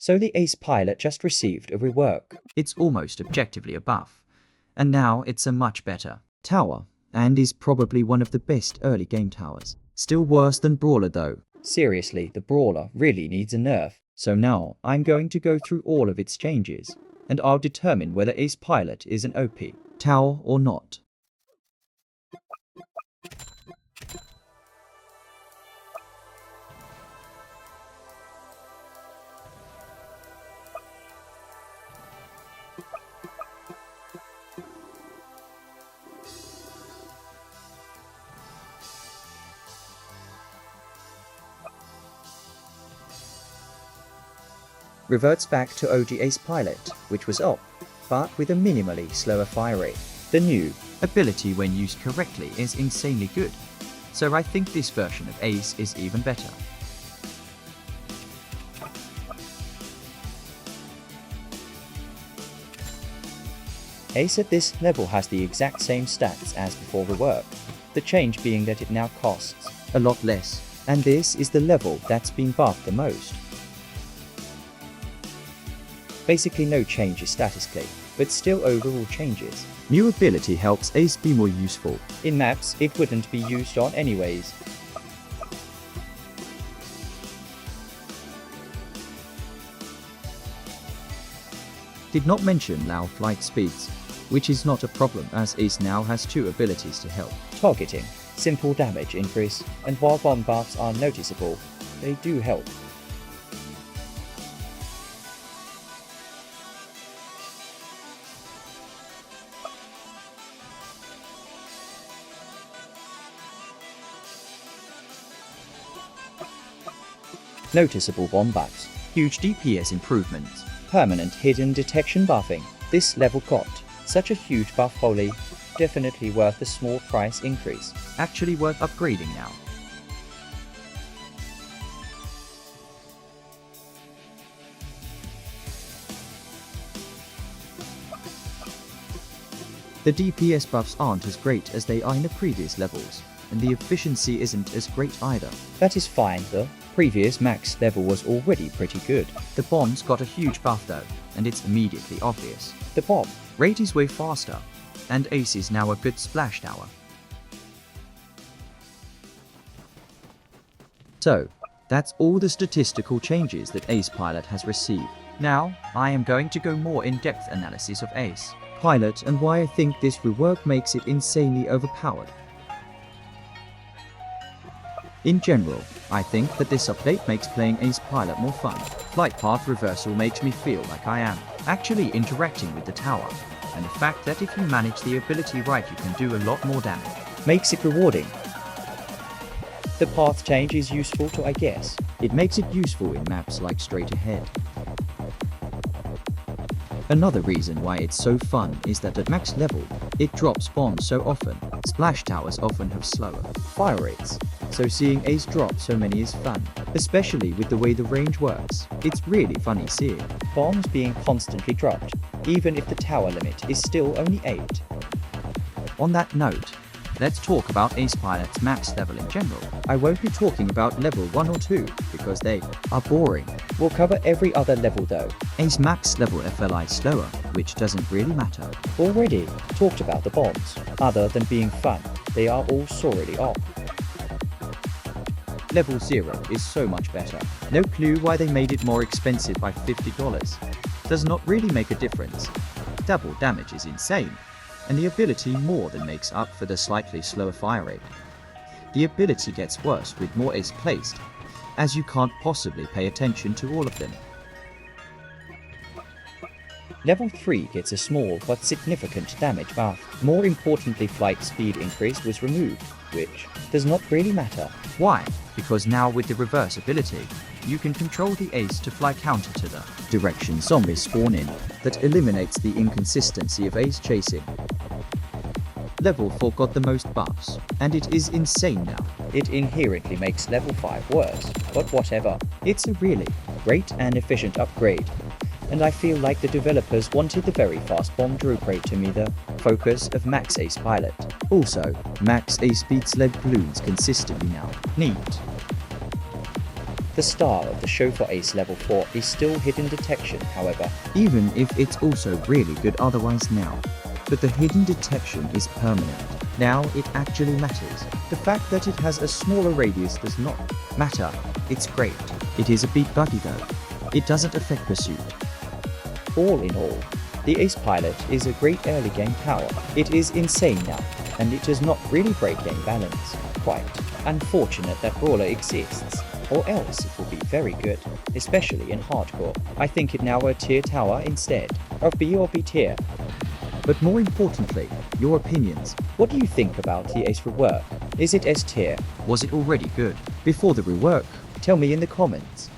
So the Ace Pilot just received a rework. It's almost objectively a buff, and now it's a much better tower, and is probably one of the best early game towers. Still worse than Brawler though. Seriously, the Brawler really needs a nerf. So now I'm going to go through all of its changes, and I'll determine whether Ace Pilot is an OP tower or not. Reverts back to OG Ace Pilot, which was up, but with a minimally slower fire rate. The new ability when used correctly is insanely good, so I think this version of Ace is even better. Ace at this level has the exact same stats as before rework, the change being that it now costs a lot less, and this is the level that's been buffed the most. Basically no change statistically, but still overall changes. New ability helps Ace be more useful. In maps, it wouldn't be used on anyways. Did not mention low flight speeds, which is not a problem as Ace now has two abilities to help. Targeting, simple damage increase, and while bomb buffs are noticeable, they do help. Noticeable bomb buffs, huge DPS improvements, permanent hidden detection buffing. This level got such a huge buff, holy, definitely worth the small price increase. Actually worth upgrading now. The DPS buffs aren't as great as they are in the previous levels, and the efficiency isn't as great either. That is fine, the previous max level was already pretty good. The bombs got a huge buff though, and it's immediately obvious. The bomb rate is way faster, and Ace is now a good splash tower. So, that's all the statistical changes that Ace Pilot has received. Now, I am going to go more in-depth analysis of Ace Pilot and why I think this rework makes it insanely overpowered. In general, I think that this update makes playing Ace Pilot more fun. Flight path reversal makes me feel like I am actually interacting with the tower, and the fact that if you manage the ability right you can do a lot more damage makes it rewarding. The path change is useful too, I guess. It makes it useful in maps like Straight Ahead. Another reason why it's so fun is that at max level, it drops bombs so often. Splash towers often have slower fire rates, so seeing Ace drop so many is fun, especially with the way the range works. It's really funny seeing bombs being constantly dropped, even if the tower limit is still only 8. On that note, let's talk about Ace Pilot's max level in general. I won't be talking about level 1 or 2 because they are boring. We'll cover every other level though. Ace max level FLI is slower, which doesn't really matter. Already talked about the bombs. Other than being fun, they are all sorely off. Level 0 is so much better. No clue why they made it more expensive by $50. Does not really make a difference. Double damage is insane, and the ability more than makes up for the slightly slower fire rate. The ability gets worse with more Ace placed, as you can't possibly pay attention to all of them. Level 3 gets a small but significant damage buff. More importantly, flight speed increase was removed, which does not really matter. Why? Because now with the reverse ability, you can control the Ace to fly counter to the direction zombies spawn in. That eliminates the inconsistency of Ace chasing. Level 4 got the most buffs, and it is insane now. It inherently makes level 5 worse, but whatever. It's a really great and efficient upgrade, and I feel like the developers wanted the very fast bomb drop rate to be the focus of Max Ace Pilot. Also, Max Ace beats lead balloons consistently now. Neat. The star of the show for Ace level 4 is still hidden detection, however. Even if it's also really good otherwise now. But the hidden detection is permanent. Now it actually matters. The fact that it has a smaller radius does not matter. It's great. It is a bit buggy though. It doesn't affect pursuit. All in all, the Ace Pilot is a great early game power. It is insane now, and it does not really break game balance. Quite unfortunate that Brawler exists, or else it will be very good, especially in hardcore. I think it now a tier tower instead of B or B tier. But more importantly, your opinions. What do you think about the Ace rework? Is it S tier? Was it already good before the rework? Tell me in the comments.